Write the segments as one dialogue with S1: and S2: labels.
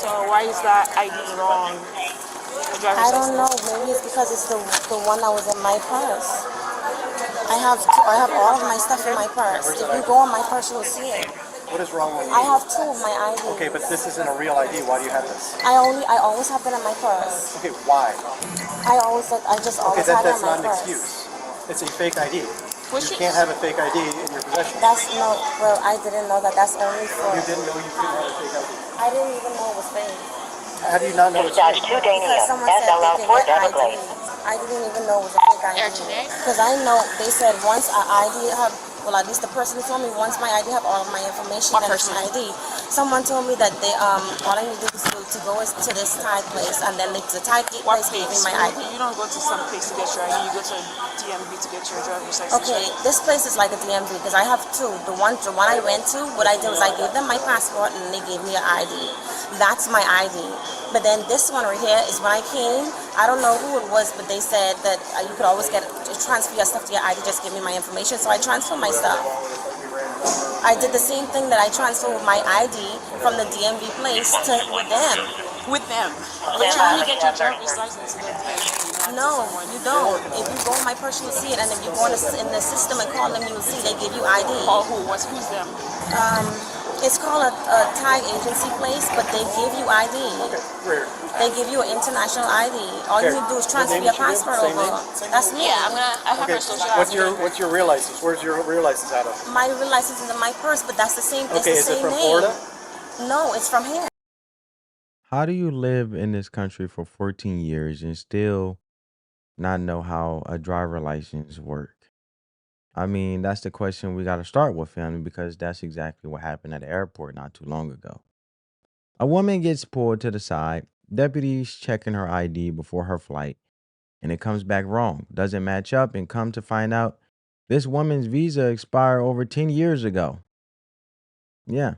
S1: So why is that ID wrong? The driver's
S2: I don't know.
S1: license.
S2: Maybe it's because it's the one that was in my purse. I have all of my stuff in my purse. If you go on my purse, you'll see it.
S3: What is wrong with you?
S2: I have two of my IDs.
S3: Okay, but this isn't a real ID. Why do you have this?
S2: I always have that in my purse.
S3: Okay, why?
S2: I just always have it in
S3: That's
S2: my
S3: not an
S2: purse.
S3: excuse. It's a fake ID.
S1: Which
S3: You can't have a fake ID in your possession.
S2: That's no, well, I didn't know that. That's only for.
S3: You didn't know you couldn't have a fake ID.
S2: I didn't even know it was fake.
S3: How do you not know it's
S4: Dispatch
S3: fake?
S4: 2 Dania,
S2: Because someone said
S4: SLL
S2: they
S4: 4
S2: can get
S4: Everglades.
S2: ID. I didn't even know it was a fake ID.
S1: Air today?
S2: Because I know they said once an ID have, well, at least the person who told me once my ID have all of my information,
S1: What
S2: then it's
S1: person?
S2: an ID. Someone told me that they all I need to do is to go is to this Thai place, and then the Thai
S1: What
S2: place gave me
S1: place?
S2: my ID.
S1: You don't go to some place to get your ID. You go to DMV to get your driver's license.
S2: Okay, this place is like a DMV because I have two. The one I went to, what I did was I gave them my passport and they gave me an ID. That's my ID. But then this one right here is when I came. I don't know who it was, but they said that you could always transfer your stuff to your ID. Just give me my information, so I transferred my stuff. I did the same thing that I transferred my ID from the DMV place to with them.
S1: With them. But you only get your driver's license in the DMV.
S2: No, you don't. If you go in my purse, you'll see it, and if you go in the system and call them, you'll see they give you ID.
S1: Call who? Who's them?
S2: It's called a Thai agency place, but they give you ID.
S3: Okay, weird.
S2: They give you an international ID. All you need to do is transfer your passport over. That's me.
S1: Yeah, I have
S3: Okay,
S1: her social
S3: what's your real license? Where's your real license out of?
S2: My real license is in my purse, but that's the same. It's
S3: Okay,
S2: the
S3: is it
S2: same
S3: from
S2: name.
S3: Florida?
S2: No, it's from here.
S5: How do you live in this country for 14 years and still not know how a driver license work? I mean, that's the question we got to start with, family, because that's exactly what happened at the airport not too long ago. A woman gets pulled to the side, deputies checking her ID before her flight, and it comes back wrong. Doesn't match up, and come to find out this woman's visa expired over 10 years ago. Yeah.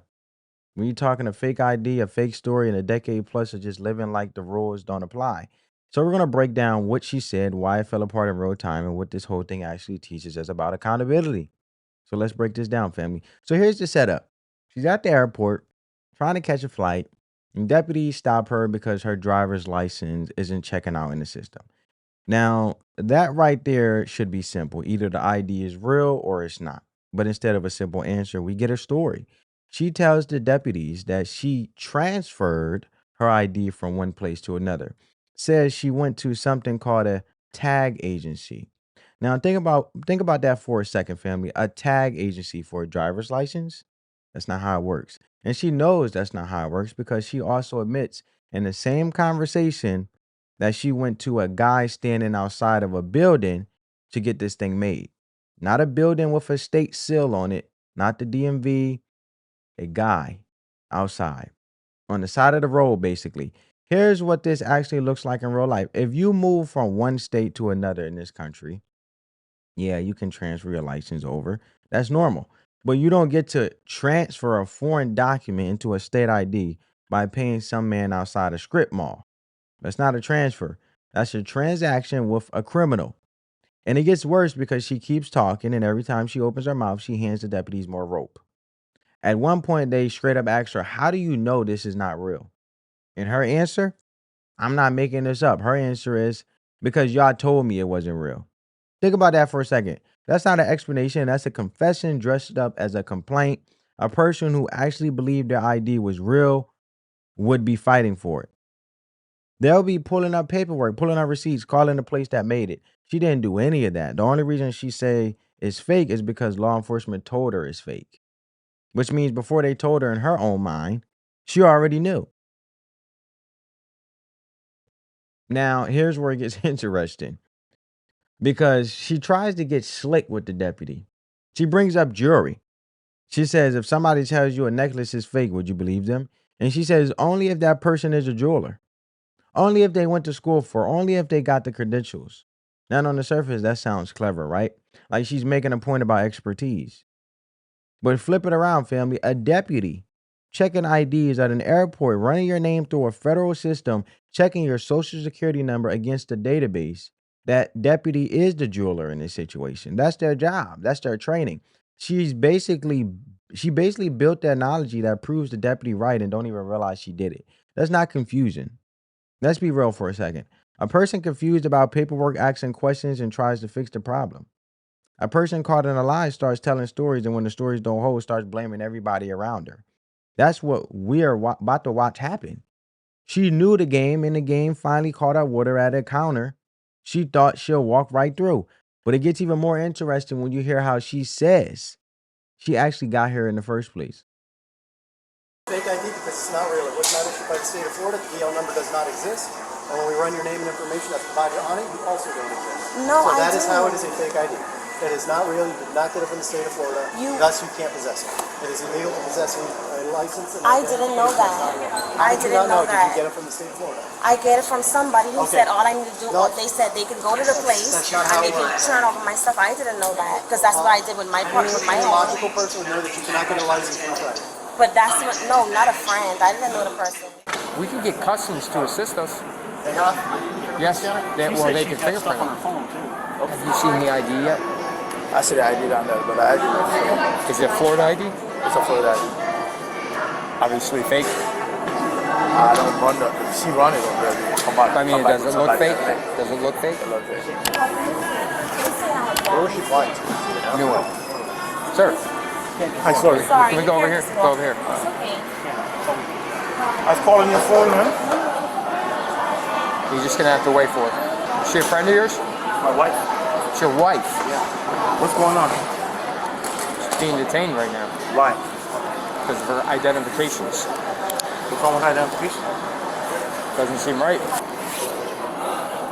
S5: When you're talking a fake ID, a fake story, and a decade plus of just living like the rules don't apply. So we're going to break down what she said, why it fell apart in real time, and what this whole thing actually teaches us about accountability. So let's break this down, family. So here's the setup. She's at the airport trying to catch a flight, and deputies stop her because her driver's license isn't checking out in the system. Now, that right there should be simple. Either the ID is real or it's not. But instead of a simple answer, we get her story. She tells the deputies that she transferred her ID from one place to another. Says she went to something called a tag agency. Now think about that for a second, family. A tag agency for a driver's license? That's not how it works. And she knows that's not how it works because she also admits in the same conversation that she went to a guy standing outside of a building to get this thing made. Not a building with a state seal on it, not the DMV, a guy outside on the side of the road, basically. Here's what this actually looks like in real life. If you move from one state to another in this country, yeah, you can transfer your license over. That's normal. But you don't get to transfer a foreign document into a state ID by paying some man outside a strip mall. That's not a transfer. That's a transaction with a criminal. And it gets worse because she keeps talking, and every time she opens her mouth, she hands the deputies more rope. At one point, they straight up asked her, "How do you know this is not real?" And her answer, I'm not making this up. Her answer is, "Because y'all told me it wasn't real." Think about that for a second. That's not an explanation. That's a confession dressed up as a complaint. A person who actually believed their ID was real would be fighting for it. They'll be pulling up paperwork, pulling up receipts, calling the place that made it. She didn't do any of that. The only reason she say it's fake is because law enforcement told her it's fake. Which means before they told her in her own mind, she already knew. Now, here's where it gets interesting. Because she tries to get slick with the deputy. She brings up jewelry. She says, if somebody tells you a necklace is fake, would you believe them? And she says, only if that person is a jeweler. Only if they went to school for, only if they got the credentials. Now, on the surface, that sounds clever, right? Like she's making a point about expertise. But flip it around, family. A deputy checking IDs at an airport, running your name through a federal system, checking your social security number against a database. That deputy is the jeweler in this situation. That's their job. That's their training. She's basically She basically built the analogy that proves the deputy right and don't even realize she did it. That's not confusion. Let's be real for a second. A person confused about paperwork asking questions and tries to fix the problem. A person caught in a lie starts telling stories, and when the stories don't hold, starts blaming everybody around her. That's what we are about to watch happen. She knew the game, and the game finally caught up with her at a counter. She thought she'll walk right through. But it gets even more interesting when you hear how she says she actually got here in the first place.
S3: Fake ID because it's not real. It was not issued by the state of Florida. The DL number does not exist. And when we run your name and information that's provided on it, you also don't exist.
S2: No,
S3: so
S2: I
S3: that is
S2: do.
S3: how it is a fake ID. It is not real. You did not get it from the state of Florida. Thus, you can't possess it. It is illegal to possess a license.
S2: I didn't know that. I didn't know
S3: Did
S2: that.
S3: you get it from the state of Florida?
S2: I get it from somebody who
S3: Okay.
S2: said all I need to do.
S3: No.
S2: They said they could go to the place
S3: That's not
S2: and
S3: how
S2: they
S3: it
S2: can
S3: works.
S2: turn over my stuff. I didn't know that because that's what I did with my part with my
S3: Any
S2: home.
S3: logical person would know that you cannot get a license from a friend.
S2: But that's what. No, not a friend. I didn't know the person.
S4: We can get customs to assist us.
S3: They have.
S4: Yes, they can fingerprint it. Have you seen the ID yet?
S6: I see the ID down there, but the ID
S4: Is it Florida ID?
S6: it's a Florida ID.
S4: Obviously fake.
S6: I don't run the. She run it over there.
S4: I mean, does it look fake? Does it look fake?
S6: It look fake. Where was she flying to?
S4: New one. Sir,
S6: Hi, sorry.
S2: Sorry.
S4: can we go over here? Go over here.
S2: It's okay.
S6: I was calling your phone, man.
S4: You're just gonna have to wait for it. Is she a friend of yours?
S6: My wife.
S4: It's your wife.
S6: What's going on?
S4: She's being detained right now
S6: Why?
S4: because of her identifications.
S6: What's wrong with her identification?
S4: Doesn't seem right.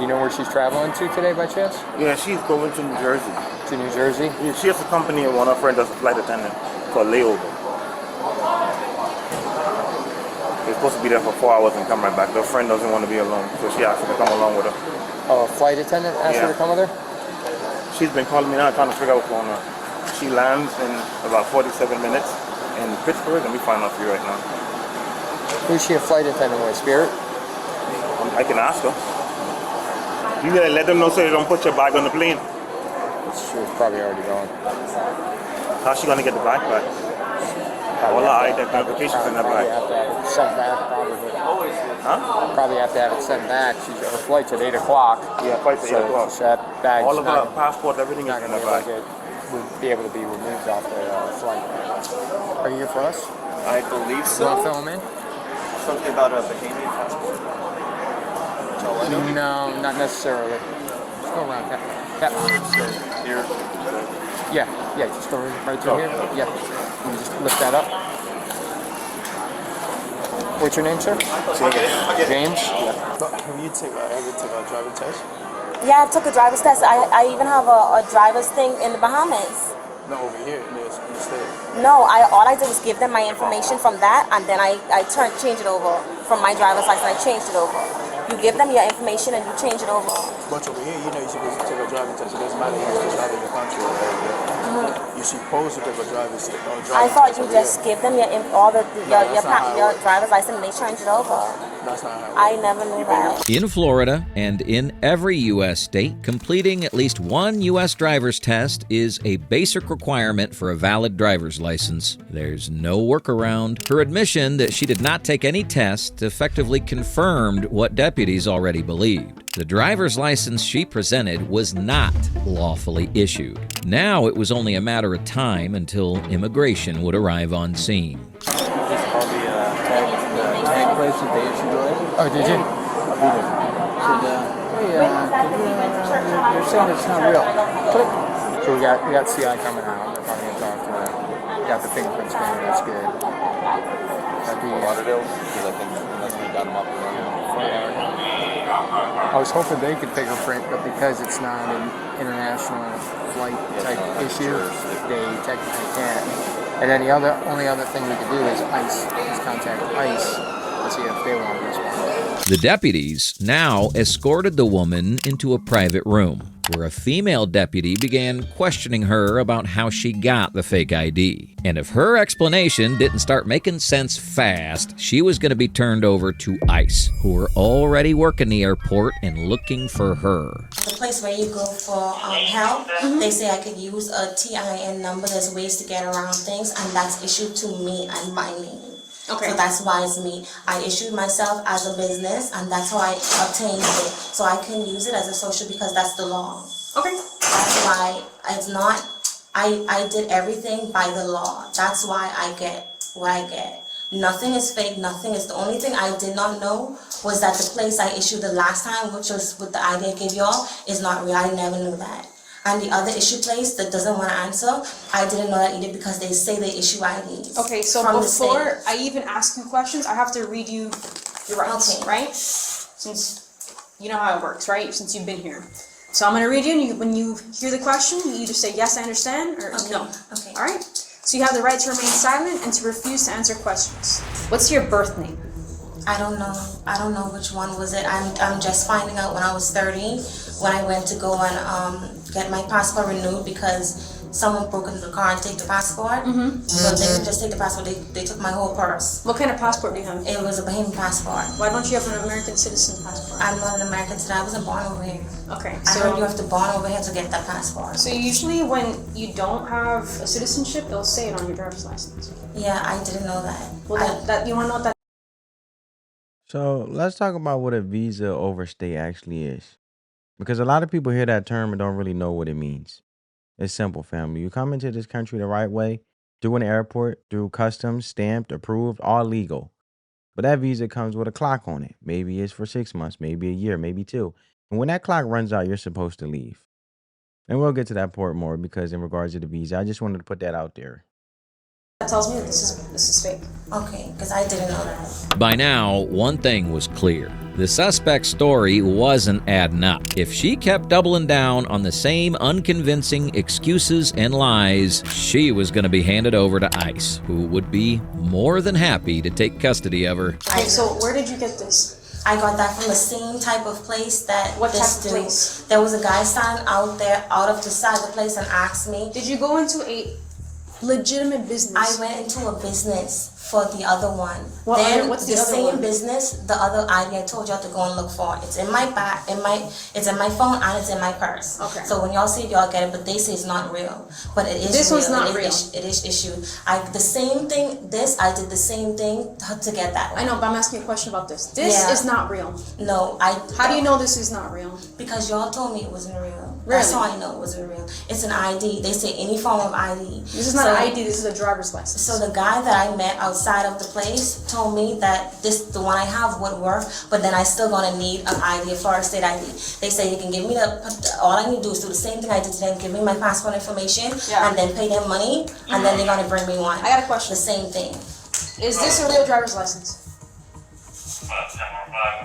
S4: You know where she's traveling to today by chance?
S6: Yeah, she's going to New Jersey.
S4: To New Jersey?
S6: Yeah, she has a company and one of her friends does a flight attendant for a layover. They're supposed to be there for 4 hours and come right back. Their friend doesn't want to be alone, so she asked her to come along with her.
S4: Oh, a flight attendant asked her
S6: Yeah.
S4: to come with her?
S6: She's been calling me now trying to figure out what's going on. She lands in about 47 minutes in Pittsburgh, and we find out for you right now.
S4: Who's she a flight attendant with? Spirit?
S6: I can ask her. You gotta let them know so they don't put your bag on the plane.
S4: She was probably already gone.
S6: How's she gonna get the bag back? All her identifications in that
S4: Probably
S6: bag.
S4: have to have it sent back, probably.
S6: Huh?
S4: Probably have to have it sent back. Her flight's at 8 o'clock.
S6: Yeah, flight's at 8 o'clock.
S4: So that bag's
S6: All of her
S4: not,
S6: passport, everything is
S4: not
S6: in
S4: going
S6: that
S4: to
S6: bag.
S4: be able to be removed off the flight. Are you here for us?
S7: I believe
S4: You want to
S7: so.
S4: film in?
S7: Something about a Bahamian passport.
S4: No, not necessarily. Just go around.
S7: Here.
S4: Yeah, just go right through here. Yeah. You just lift that up. What's your name, sir? James?
S7: Have you ever took a driving test?
S2: Yeah, I took a driver's test. I even have a driver's thing in the Bahamas.
S7: No, over here in the state.
S2: No, all I did was give them my information from that, and then I changed it over from my driver's license. I changed it over. You give them your information and you change it over.
S7: But over here, you're supposed to take a driving test. It doesn't matter if you're just out of the country or whatever. You're supposed to take a driving test.
S2: I thought you just give them your
S7: that's not how it
S2: your
S7: works.
S2: driver's license and they change it over.
S7: That's not how it works.
S2: I never knew that.
S8: In Florida and in every U.S. state, completing at least one U.S. driver's test is a basic requirement for a valid driver's license. There's no workaround. Her admission that she did not take any tests effectively confirmed what deputies already believed. The driver's license she presented was not lawfully issued. Now it was only a matter of time until immigration would arrive on scene.
S7: It's probably tag place that they issued already.
S4: Oh, did you?
S7: I'll be there. You're saying it's not real. Click.
S4: So we got CI coming out. They're probably going to talk to her. We got the fingerprint scanner. That's good.
S9: Fort Lauderdale, because I think unless we got them up and running.
S4: I was hoping they could fingerprint, but because it's not an international flight type issue, they technically can't. And then the only other thing we could do is ICE. Is contact ICE to see if they want to respond.
S8: The deputies now escorted the woman into a private room, where a female deputy began questioning her about how she got the fake ID. And if her explanation didn't start making sense fast, she was going to be turned over to ICE, who were already working the airport and looking for her.
S2: place where you go for help, they say I could use a TIN number. There's ways to get around things, and that's issued to me and my name.
S10: Okay.
S2: So that's why it's me. I issued myself as a business, and that's how I obtained it. So I can use it as a social because that's the law.
S10: Okay.
S2: That's why it's not, I did everything by the law. That's why I get what I get. Nothing is fake, nothing is, the only thing I did not know was that the place I issued the last time, which was with the ID I gave y'all, is not real. I never knew that. And the other issue place that doesn't want to answer, I didn't know that either because they say they issue IDs.
S10: Okay, so
S2: from the
S10: before
S2: state.
S10: I even ask you questions, I have to read you your rights,
S2: Okay.
S10: right? Since you know how it works, right? Since you've been here. So I'm going to read you, and when you hear the question, you either say yes, I understand, or
S2: Okay,
S10: no.
S2: okay.
S10: All right? So you have the right to remain silent and to refuse to answer questions. What's your birth name?
S2: I don't know. I don't know which one was it. I'm just finding out when I was 30, when I went to go and get my passport renewed because someone broke into the car and take the passport. So they didn't just take the passport, they took my whole purse.
S10: What kind of passport do you have?
S2: It was a Bahamian passport.
S10: Why don't you have an American citizen passport?
S2: I'm not an American today. I wasn't born over here.
S10: Okay,
S2: I heard you have to born over here to get that passport.
S10: So usually when you don't have a citizenship, they'll say it on your driver's license.
S2: Yeah, I didn't know that.
S10: Well, that you want to know what that?
S5: So let's talk about what a visa overstay actually is. Because a lot of people hear that term and don't really know what it means. It's simple, family. You come into this country the right way, through an airport, through customs, stamped, approved, all legal. But that visa comes with a clock on it. Maybe it's for 6 months, maybe a year, maybe 2. And when that clock runs out, you're supposed to leave. And we'll get to that part more because in regards to the visa, I just wanted to put that out there.
S10: That tells me that this is fake.
S2: Okay, because I didn't know that.
S8: By now, one thing was clear. The suspect's story wasn't adding up. If she kept doubling down on the same unconvincing excuses and lies, she was going to be handed over to ICE, who would be more than happy to take custody of her.
S10: Okay, so where did you get this?
S2: I got that from the same type of place that
S10: What
S2: this
S10: type of
S2: dude.
S10: place?
S2: There was a guy standing out there, out of the side of the place, and asked me.
S10: Did you go into a legitimate business?
S2: I went into a business for the other one.
S10: What's the other
S2: same
S10: one?
S2: business, the other ID I told y'all to go and look for. It's in my back, it's in my phone, and it's in my purse.
S10: Okay.
S2: So when y'all see it, y'all get it, but they say it's not real. But it is
S10: This
S2: real.
S10: one's not real.
S2: It is issued. The same thing, I did the same thing to get that one.
S10: I know, but I'm asking you a question about this. This
S2: Yeah.
S10: is not real.
S2: No,
S10: How do you know this is not real?
S2: Because y'all told me it wasn't real.
S10: Really?
S2: That's how I know it wasn't real. It's an ID. They say any form of ID.
S10: This is not an ID, this is a driver's license.
S2: So the guy that I met outside of the place told me that the one I have would work, but then I still gonna need an ID, a Florida State ID. They say you can give me all I need to do is do the same thing I did to them, give me my passport information,
S10: Yeah.
S2: and then pay them money, and then they're gonna bring me one.
S10: I got a question.
S2: The same thing.
S10: Is this a real driver's license?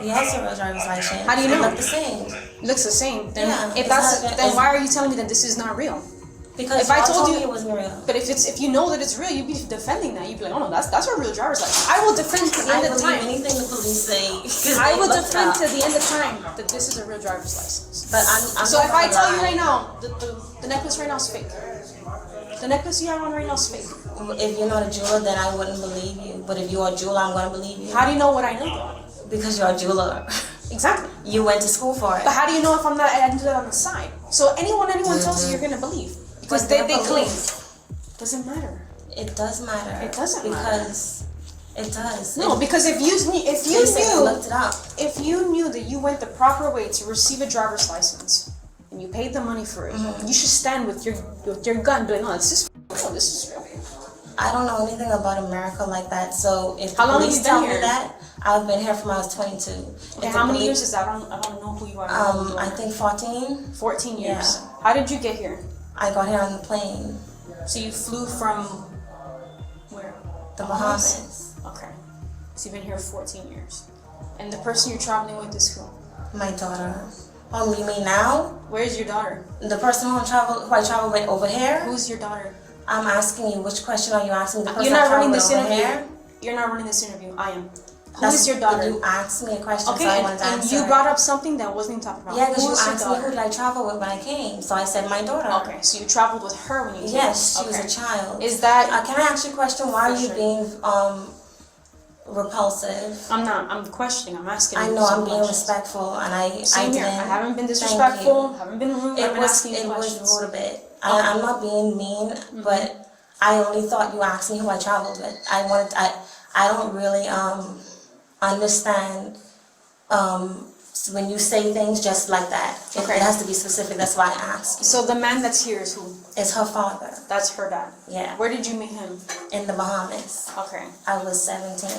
S2: Yeah, it's a real driver's license.
S10: How do you
S2: They
S10: know?
S2: look the same.
S10: Looks the same. Then
S2: Yeah,
S10: if
S2: it's
S10: that's
S2: not-
S10: then
S2: it's-
S10: why are you telling me that this is not real?
S2: Because
S10: If I
S2: y'all
S10: told
S2: told
S10: you-
S2: me it wasn't real.
S10: But if you know that it's real, you'd be defending that. You'd be like, oh no, that's a real driver's license. I will defend to the
S2: I
S10: end of
S2: believe
S10: time.
S2: anything the police say. 'Cause
S10: I
S2: they
S10: will
S2: looked
S10: defend
S2: up.
S10: to the end of time that this is a real driver's license.
S2: But I'm
S10: So
S2: not
S10: if I
S2: gonna
S10: tell you
S2: lie.
S10: right now, the necklace right now is fake. The necklace you have on right now is fake.
S2: If you're not a jeweler, then I wouldn't believe you. But if you're a jeweler, I'm gonna believe you.
S10: How do you know what I know?
S2: Because you're a jeweler.
S10: Exactly.
S2: You went to school for it.
S10: But how do you know if I'm not? I do that on the side. So anyone tells you, you're gonna believe because
S2: But
S10: they
S2: they're
S10: claim.
S2: police.
S10: Doesn't matter.
S2: It does matter.
S10: It doesn't matter.
S2: because it does.
S10: No, because if you
S2: They say they looked it up.
S10: if you knew that you went the proper way to receive a driver's license and you paid the money for it, you should stand with your gun, and be like, no, this is real.
S2: I don't know anything about America like that. So if
S10: How
S2: the
S10: long have
S2: police
S10: you been
S2: tell
S10: here?
S2: me that, I've been here from when I was 22.
S10: Okay,
S2: If
S10: how
S2: the
S10: many
S2: police-
S10: years is that? I don't know who you are.
S2: I think 14.
S10: 14 years.
S2: Yeah.
S10: How did you get here?
S2: I got here on the plane.
S10: So you flew from where?
S2: The Bahamas.
S10: Okay. So you've been here 14 years. And the person you're traveling with is who?
S2: My daughter. Oh, you mean now?
S10: Where's your daughter?
S2: The person who I travel with over here?
S10: Who's your daughter?
S2: I'm asking you, which question are you asking? The person
S10: You're not
S2: I
S10: running
S2: travel
S10: this
S2: with over
S10: interview.
S2: here?
S10: You're not running this interview. I am. Who
S2: That's-
S10: is your daughter?
S2: You asked me a question,
S10: Okay,
S2: so I wanted to
S10: and
S2: answer
S10: you
S2: it.
S10: brought up something that wasn't even talked about.
S2: Yeah, because
S10: Who
S2: you
S10: is your
S2: asked me
S10: daughter?
S2: who did I travel with when I came, so I said my daughter.
S10: Okay, so you traveled with her when you came.
S2: Yes, she was
S10: Okay.
S2: a child.
S10: Is that
S2: Can I ask you a question? Why are you
S10: Sure.
S2: being repulsive.
S10: I'm questioning, I'm asking
S2: I
S10: you
S2: know
S10: some
S2: I'm being
S10: questions.
S2: respectful, and I
S10: Same here.
S2: didn't.
S10: I haven't been
S2: Thank
S10: disrespectful,
S2: you.
S10: haven't been rude, I've been asking you questions.
S2: It was rude a bit. I'm not being mean, but I only thought you asked me who I traveled with. I don't really understand when you say things just like that.
S10: Okay.
S2: It has to be specific. That's why I asked you.
S10: So the man that's here is who?
S2: It's her father.
S10: That's her dad.
S2: Yeah.
S10: Where did you meet him?
S2: In the Bahamas.
S10: Okay.
S2: I was 17.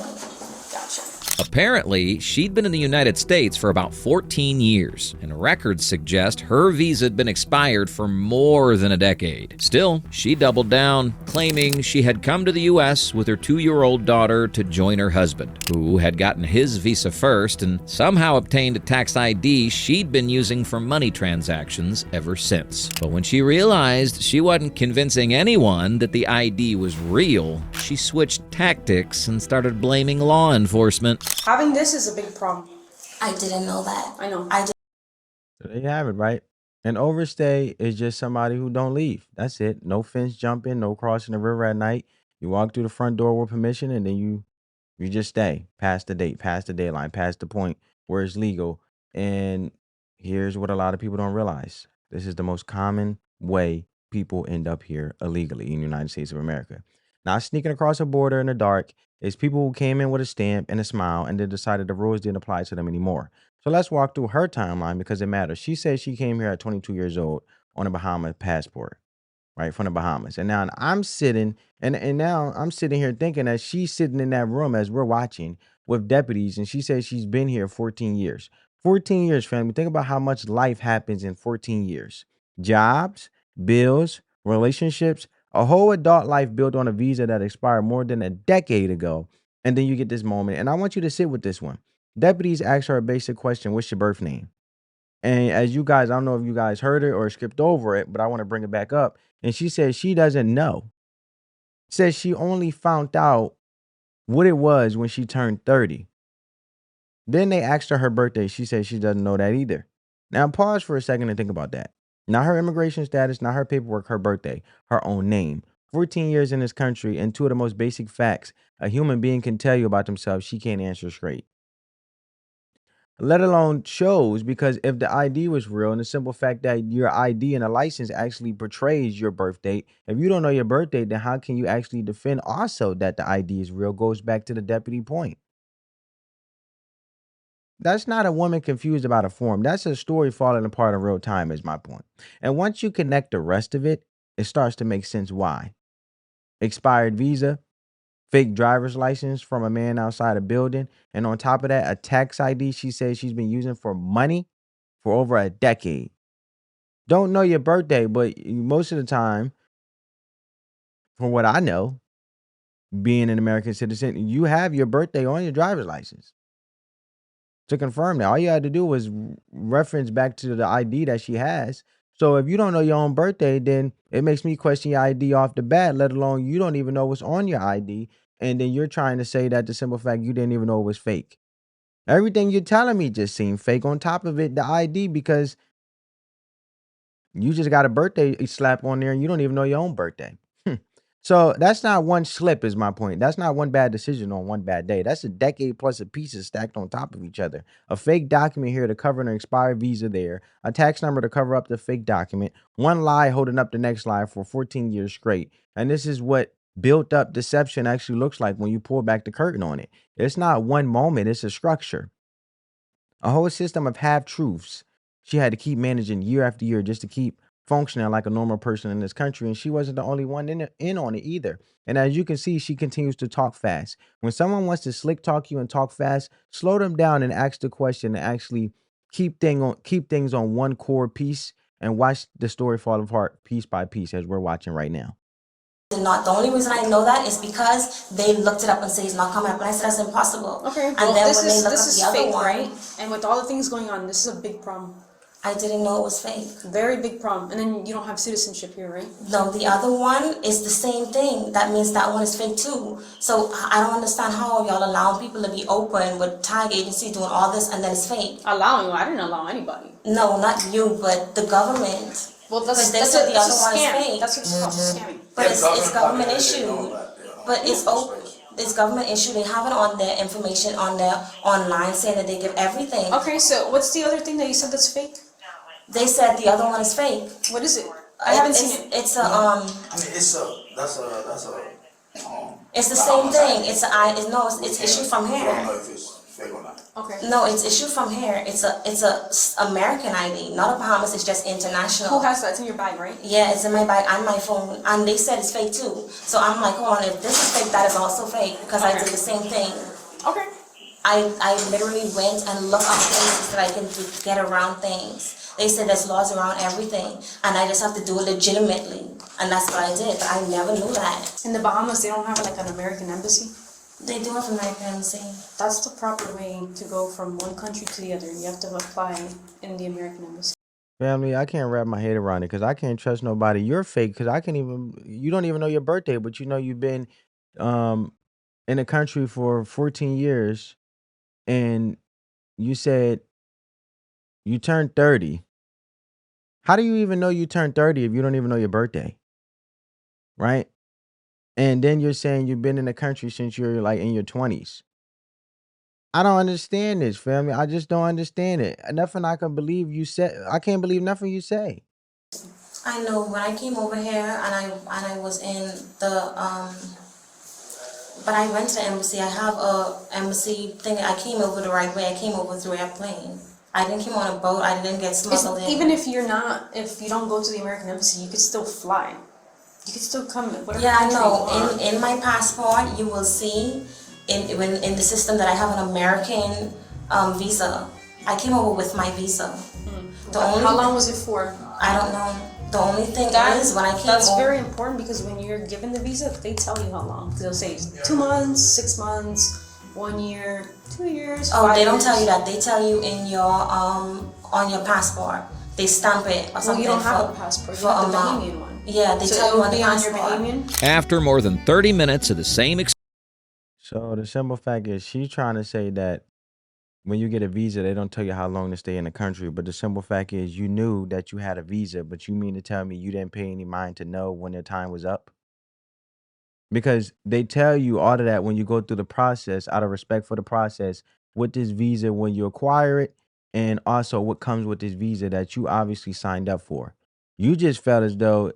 S10: Gotcha.
S8: Apparently, she'd been in the United States for about 14 years, and records suggest her visa had been expired for more than a decade. Still, she doubled down, claiming she had come to the U.S. with her 2-year-old daughter to join her husband, who had gotten his visa first and somehow obtained a tax ID she'd been using for money transactions ever since. But when she realized she wasn't convincing anyone that the ID was real, she switched tactics and started blaming law enforcement.
S10: Having this is a big problem.
S2: I didn't know that.
S10: I know.
S5: So there you have it, right? An overstay is just somebody who don't leave. That's it. No fence jumping, no crossing the river at night. You walk through the front door with permission, and then you just stay past the date, past the deadline, past the point where it's legal. And here's what a lot of people don't realize. This is the most common way people end up here illegally in the United States of America. Not sneaking across a border in the dark. It's people who came in with a stamp and a smile and then decided the rules didn't apply to them anymore. So let's walk through her timeline because it matters. She said she came here at 22 years old on a Bahamas passport, right, from the Bahamas. And now I'm sitting here thinking that she's sitting in that room as we're watching with deputies, and she says she's been here 14 years. 14 years, family. Think about how much life happens in 14 years. Jobs, bills, relationships, a whole adult life built on a visa that expired more than a decade ago. And then you get this moment. And I want you to sit with this one. Deputies asked her a basic question: what's your birth name? And as you guys, I don't know if you guys heard it or skipped over it, but I want to bring it back up. And she said she doesn't know. Says she only found out what it was when she turned 30. Then they asked her birthday. She said she doesn't know that either. Now pause for a second and think about that. Not her immigration status, not her paperwork, her birthday, her own name. 14 years in this country, and two of the most basic facts a human being can tell you about themselves, she can't answer straight. Let alone shows, because if the ID was real and the simple fact that your ID and a license actually portrays your birth date, if you don't know your birth date, then how can you actually defend also that the ID is real? Goes back to the deputy point. That's not a woman confused about a form. That's a story falling apart in real time, is my point. And once you connect the rest of it, it starts to make sense why. Expired visa, fake driver's license from a man outside a building, and on top of that, a tax ID she says she's been using for money for over a decade. Don't know your birthday, but most of the time, from what I know, being an American citizen, you have your birthday on your driver's license. To confirm that, all you had to do was reference back to the ID that she has. So if you don't know your own birthday, then it makes me question your ID off the bat, let alone you don't even know what's on your ID. And then you're trying to say that the simple fact you didn't even know it was fake. Everything you're telling me just seemed fake. On top of it, the ID, because you just got a birthday slap on there and you don't even know your own birthday. So that's not one slip, is my point. That's not one bad decision on one bad day. That's a decade plus of pieces stacked on top of each other. A fake document here to cover an expired visa there. A tax number to cover up the fake document. One lie holding up the next lie for 14 years straight. And this is what built up deception actually looks like when you pull back the curtain on it. It's not one moment. It's a structure. A whole system of half-truths she had to keep managing year after year just to keep functioning like a normal person in this country. And she wasn't the only one in on it either. And as you can see, she continues to talk fast. When someone wants to slick talk you and talk fast, slow them down and ask the question and actually keep things on one core piece and watch the story fall apart piece by piece as we're watching right now.
S2: Not the only reason I know that is because they looked it up and said he's not coming up, and I said that's impossible.
S10: Okay,
S2: and
S10: well,
S2: then
S10: this
S2: when they look up
S10: is
S2: the other
S10: fake,
S2: one,
S10: right? And with all the things going on, this is a big problem.
S2: I didn't know it was fake.
S10: Very big problem. And then you don't have citizenship here, right?
S2: No, the other one is the same thing. That means that one is fake too. So I don't understand how y'all allowing people to be open with tag agency doing all this and then it's fake.
S10: Allowing you? I didn't allow anybody.
S2: No, not you, but the government.
S10: Well, that's a scam. That's what's called, scamming.
S2: But it's government issued. But it's open. It's government issue. They have it on their information on their online saying that they give everything.
S10: Okay, so what's the other thing that you said that's fake?
S2: They said the other one is fake.
S10: What is it? I haven't seen it.
S2: It's a
S11: I mean, it's
S2: It's the same thing. It's it's issued from
S11: I don't
S2: here.
S11: know if it's fake or not.
S10: Okay.
S2: No, it's issued from here. It's a American ID, not a Bahamas. It's just international.
S10: Who has that? It's in your bag, right?
S2: Yeah, it's in my bag and my phone, and they said it's fake too. So I'm like, hold on, if this is fake, that is also fake because I did the same thing.
S10: Okay.
S2: I literally went and looked up places that I can get around things. They said there's laws around everything, and I just have to do it legitimately, and that's what I did. But I never knew that.
S10: In the Bahamas, they don't have like an American embassy.
S2: They do have American embassy.
S10: That's the proper way to go from one country to the other. You have to apply in the American embassy.
S5: Family, I can't wrap my head around it because I can't trust nobody. You're fake because you don't even know your birthday, but you know you've been um, in the country for 14 years and you said you turned 30. How do you even know you turned 30 if you don't even know your birthday? Right? And then you're saying you've been in the country since you're like in your 20s. I don't understand this, family. I just don't understand it. Nothing I can believe you said. I can't believe nothing you say.
S2: I know when I came over here and I was in the but I went to the embassy. I have a embassy thing. I came over the right way. I came over through airplane. I didn't come on a boat. I didn't get smuggled in.
S10: Even if you don't go to the American embassy, you could still fly. You could still come.
S2: Yeah, I know. In my passport, you will see in the system that I have an American visa. I came over with my visa.
S10: How long was it for?
S2: I don't know. The only thing is when I came
S10: That's
S2: over,
S10: very important because when you're given the visa, they tell you how long. They'll say 2 months, 6 months, 1 year, 2 years.
S2: Oh,
S10: 5
S2: they don't
S10: years.
S2: tell you that. They tell you in your on your passport. They stamp it or
S10: Well,
S2: something.
S10: you don't have a passport. You have the Bahamian one.
S2: Yeah, they
S10: So
S2: tell
S10: it
S2: you
S10: will
S2: on the
S10: be on your
S2: passport.
S10: Bahamian.
S8: After more than 30 minutes of the same
S5: So the simple fact is she's trying to say that when you get a visa, they don't tell you how long to stay in the country. But the simple fact is you knew that you had a visa, but you mean to tell me you didn't pay any mind to know when their time was up? Because they tell you all of that when you go through the process, out of respect for the process, with this visa when you acquire it, and also what comes with this visa that you obviously signed up for. You just felt as though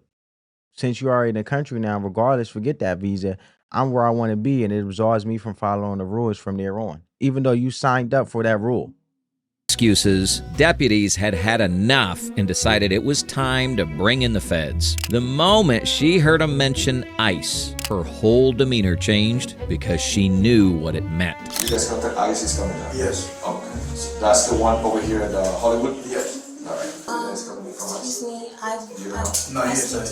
S5: since you're already in the country now, regardless, forget that visa, I'm where I want to be, and it absolves me from following the rules from there on, even though you signed up for that rule.
S8: excuses, deputies had had enough and decided it was time to bring in the feds. The moment she heard him mention ICE, her whole demeanor changed because she knew what it meant.
S9: You guys contact ICE is coming out?
S11: Yes.
S9: Okay. So that's the one over here at Hollywood?
S11: Yes.
S9: All right. You guys coming from ICE?
S2: Excuse me,
S11: No, yes,
S2: I've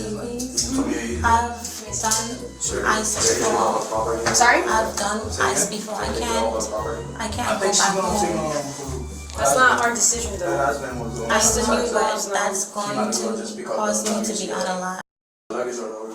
S2: done ICE before.
S10: I'm sorry?
S2: I've done ICE before. I can't
S11: I
S2: go
S11: think she's
S2: back
S11: gonna take
S2: home.
S10: That's not our decision,
S11: Her
S10: though.
S11: husband was doing
S2: I still knew
S10: That's
S2: that's going to cause me to be unalive.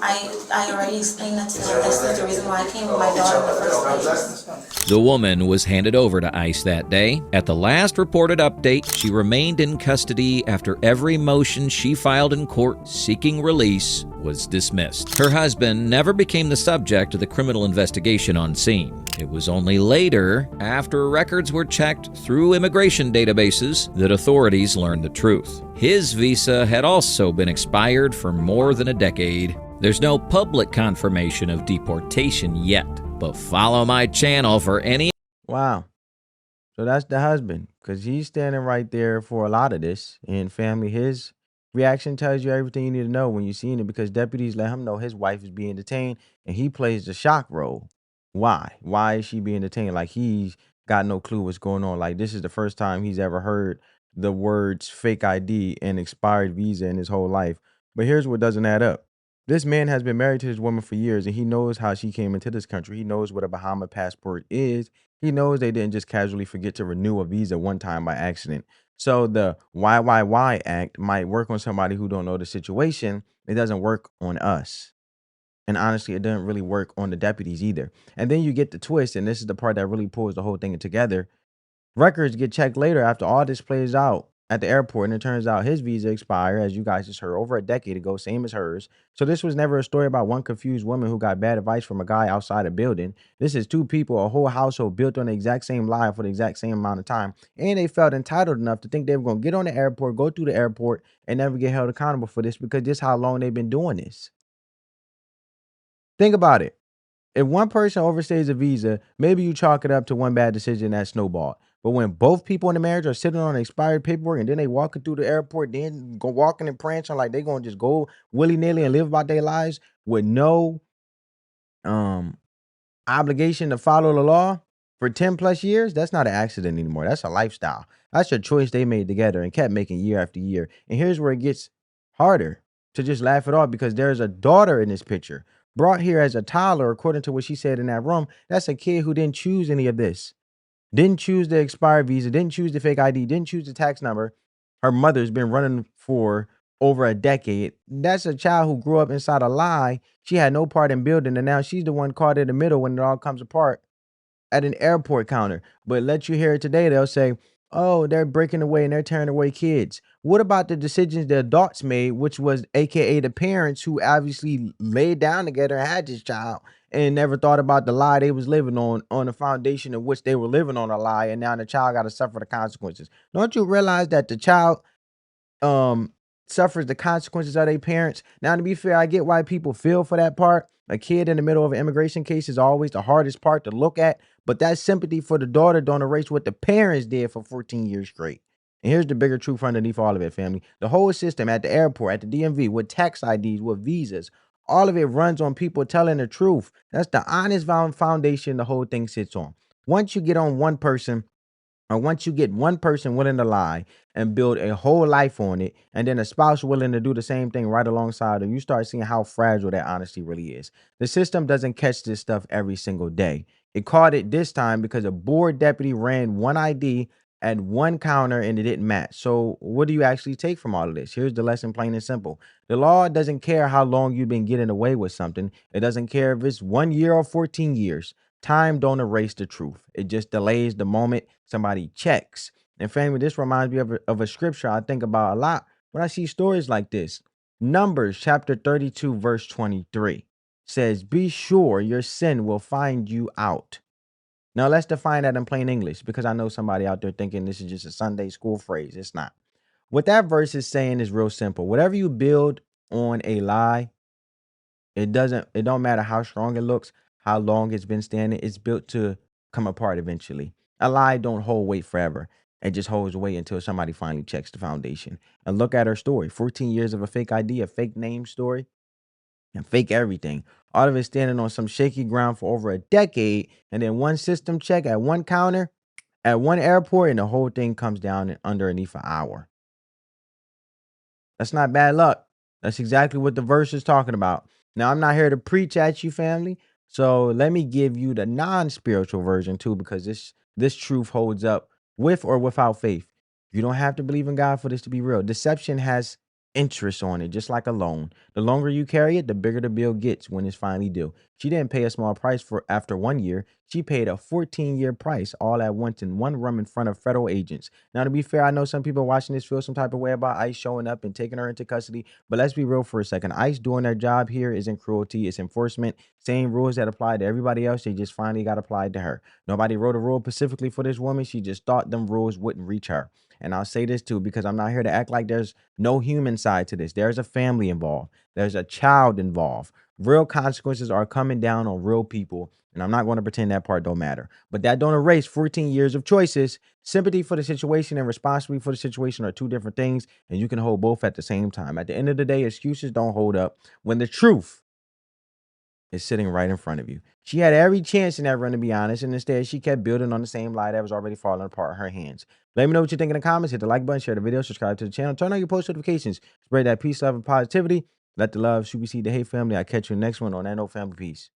S2: I already explained that to them. That's the reason why I came with my daughter in the first place.
S8: The woman was handed over to ICE that day. At the last reported update, she remained in custody after every motion she filed in court seeking release was dismissed. Her husband never became the subject of the criminal investigation on scene. It was only later, after records were checked through immigration databases, that authorities learned the truth. His visa had also been expired for more than a decade. There's no public confirmation of deportation yet, but follow my channel for any.
S5: Wow. So that's the husband, because he's standing right there for a lot of this. And family, his reaction tells you everything you need to know when you're seeing it, because deputies let him know his wife is being detained, and he plays the shock role. Why? Why is she being detained? Like he's got no clue what's going on. Like this is the first time he's ever heard the words fake ID and expired visa in his whole life. But here's what doesn't add up. This man has been married to this woman for years, and he knows how she came into this country. He knows what a Bahama passport is. He knows they didn't just casually forget to renew a visa one time by accident. So the YYY Act might work on somebody who don't know the situation. It doesn't work on us. And honestly, it doesn't really work on the deputies either. And then you get the twist, and this is the part that really pulls the whole thing together. Records get checked later after all this plays out. at the airport, and it turns out his visa expired, as you guys just heard, over a decade ago, same as hers. So this was never a story about one confused woman who got bad advice from a guy outside a building. This is two people, a whole household built on the exact same lie for the exact same amount of time, and they felt entitled enough to think they were going to get on the airport, go through the airport, and never get held accountable for this because this is how long they've been doing this. Think about it. If one person overstays a visa, maybe you chalk it up to one bad decision that snowballed. But when both people in the marriage are sitting on expired paperwork and then they walking through the airport, then go walking and prancing like they gonna just go willy-nilly and live about their lives with no obligation to follow the law for 10 plus years, that's not an accident anymore. That's a lifestyle. That's a choice they made together and kept making year after year. And here's where it gets harder to just laugh it off, because there's a daughter in this picture brought here as a toddler, according to what she said in that room. That's a kid who didn't choose any of this. Didn't choose the expired visa, didn't choose the fake ID, didn't choose the tax number. Her mother's been running for over a decade. That's a child who grew up inside a lie she had no part in building, and now she's the one caught in the middle when it all comes apart at an airport counter. But let you hear it today, they'll say, oh, they're breaking away and they're tearing away kids. What about the decisions the adults made, which was AKA the parents who obviously laid down together and had this child and never thought about the lie they was living on the foundation of which they were living on a lie, and now the child got to suffer the consequences. Don't you realize that the child suffers the consequences of their parents? Now, to be fair, I get why people feel for that part. A kid in the middle of an immigration case is always the hardest part to look at, but that sympathy for the daughter don't erase what the parents did for 14 years straight. And here's the bigger truth underneath all of it, family. The whole system at the airport, at the DMV, with tax IDs, with visas, all of it runs on people telling the truth. That's the honest foundation the whole thing sits on. Once you get on one person, or once you get one person willing to lie and build a whole life on it, and then a spouse willing to do the same thing right alongside them, you start seeing how fragile that honesty really is. The system doesn't catch this stuff every single day. It caught it this time because a board deputy ran one ID at one counter and it didn't match. So what do you actually take from all of this? Here's the lesson, plain and simple. The law doesn't care how long you've been getting away with something. It doesn't care if it's 1 year or 14 years. Time don't erase the truth. It just delays the moment somebody checks. And family, this reminds me of a scripture I think about a lot when I see stories like this. Numbers chapter 32 verse 23 says, be sure your sin will find you out. Now let's define that in plain English, because I know somebody out there thinking this is just a Sunday school phrase. It's not. What that verse is saying is real simple. Whatever you build on a lie, it don't matter how strong it looks, how long it's been standing, it's built to come apart eventually. A lie don't hold weight forever. It just holds weight until somebody finally checks the foundation. And look at her story. 14 years of a fake ID, a fake name story, and fake everything. All of it standing on some shaky ground for over a decade, and then one system check at one counter, at one airport, and the whole thing comes down in underneath an hour. That's not bad luck. That's exactly what the verse is talking about. Now, I'm not here to preach at you, family. So let me give you the non-spiritual version too, because this truth holds up with or without faith. You don't have to believe in God for this to be real. Deception has interest on it, just like a loan. The longer you carry it, the bigger the bill gets when it's finally due. She didn't pay a small price for after 1 year. She paid a 14-year price all at once in one room in front of federal agents. Now, to be fair, I know some people watching this feel some type of way about ICE showing up and taking her into custody, but let's be real for a second. ICE doing their job here isn't cruelty, it's enforcement. Same rules that apply to everybody else, they just finally got applied to her. Nobody wrote a rule specifically for this woman. She just thought them rules wouldn't reach her. And I'll say this too, because I'm not here to act like there's no human side to this. There's a family involved. There's a child involved. Real consequences are coming down on real people. And I'm not going to pretend that part don't matter. But that don't erase 14 years of choices. Sympathy for the situation and responsibility for the situation are two different things. And you can hold both at the same time. At the end of the day, excuses don't hold up when the truth is sitting right in front of you. She had every chance in that run, to be honest, and instead she kept building on the same lie that was already falling apart in her hands. Let me know what you think in the comments. Hit the like button, share the video, subscribe to the channel, turn on your post notifications, spread that peace, love, and positivity. Let the love supersede the hate, family. I'll catch you in the next one on that note, family. Peace.